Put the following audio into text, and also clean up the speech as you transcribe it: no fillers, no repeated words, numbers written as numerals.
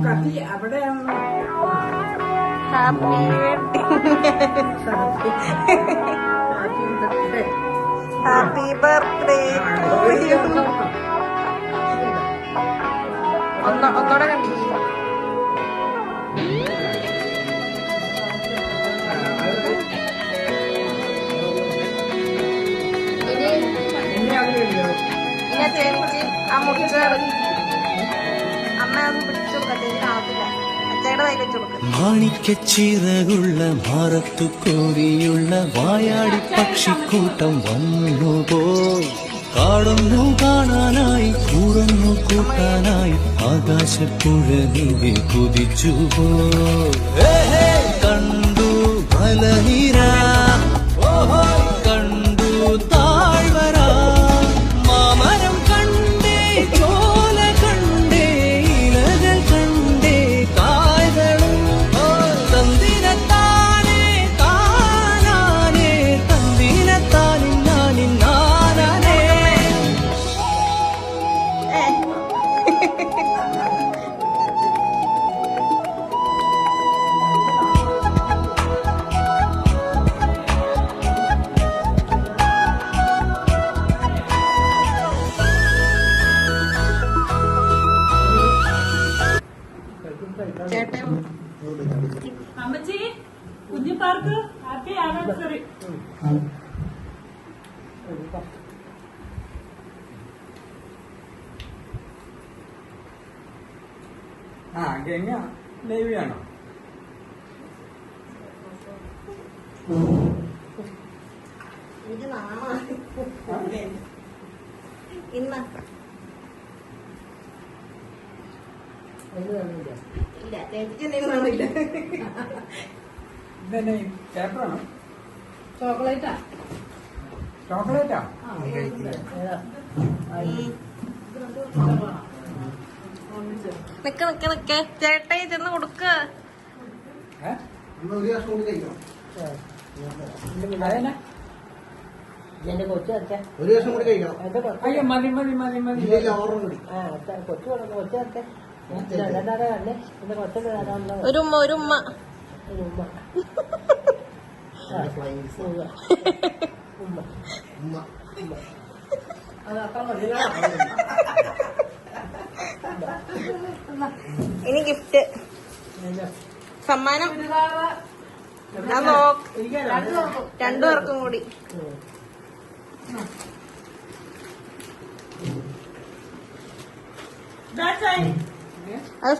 കത്തി അവിടെയാണ്. Happy happy birthday ഒന്നോടെ കണ്ടി. ഇനി ചേച്ചി ആ മുറിച്ചത് അമ്മ ഒന്ന് പിടിച്ചു കൊടുക്കട്ടെ, കാണത്തില്ല. അച്ചയുടെ കയ്യിൽ വെച്ചു കൊടുക്കും. മാണിക്കച്ചിറകുള്ള ഭാരത്തു കോരിയുള്ള വായാടി പക്ഷിക്കൂട്ടം വന്നുപോ. കാടുന്നു കാണാനായി കൂടുന്നു കൂട്ടാനായി ആകാശപ്പുഴ നീ കുതിച്ചുപോ. കണ്ടു മലനിര, കണ്ടു താഴ്വര, മാമരം കണ്ടേ, ചോല കണ്ടേ, ഇലകൾ കണ്ടേ, കായകളും തന്തിരത്താനേ താനാനേ, തന്തിരത്താനിന്നാനിന്നാനേ. ചേട്ടൻ അമ്മച്ചി കുഞ്ഞിപ്പാർക്ക് ഹാപ്പി ആനിവേഴ്സറി. ഗംഗ ദേവിയാണോ? ഇത് നാളെ ഇന്ന ഇല്ല ചേച്ചിക്ക് എന്തെങ്കിലും ഇതെന്നെ ചേട്ടനാണോ? ചോക്ലേറ്റാ. ചോക്ലേറ്റാ? നിക്ക് നിക്ക് നിക്ക് ചേട്ടൻ ചെന്ന് കൊടുക്ക. അതെന്നാ? എന്റെ കൊച്ചു വെച്ച ഒരു ദിവസം കൂടി കഴിക്കണം. എന്റെ കൊച്ചു അയ്യോ മതി മതി മതി മതി. ഓർമ്മ കൂടി കൊച്ചു കൊടുക്കും. കൊച്ചു വെച്ച രണ്ടാടെ കണ്ടേ എന്റെ കൊച്ചൊക്കെ തരാനുള്ള ഒരു ഉമ്മ ഒരു ഉമ്മ. ഒരു ഉമ്മ. ഉമ്മ ഉമ്മ. അത് അത്ര മതി. ഇനി ഗിഫ്റ്റ് സമ്മാനം രണ്ടു പേർക്കും കൂടി. That's right. അത്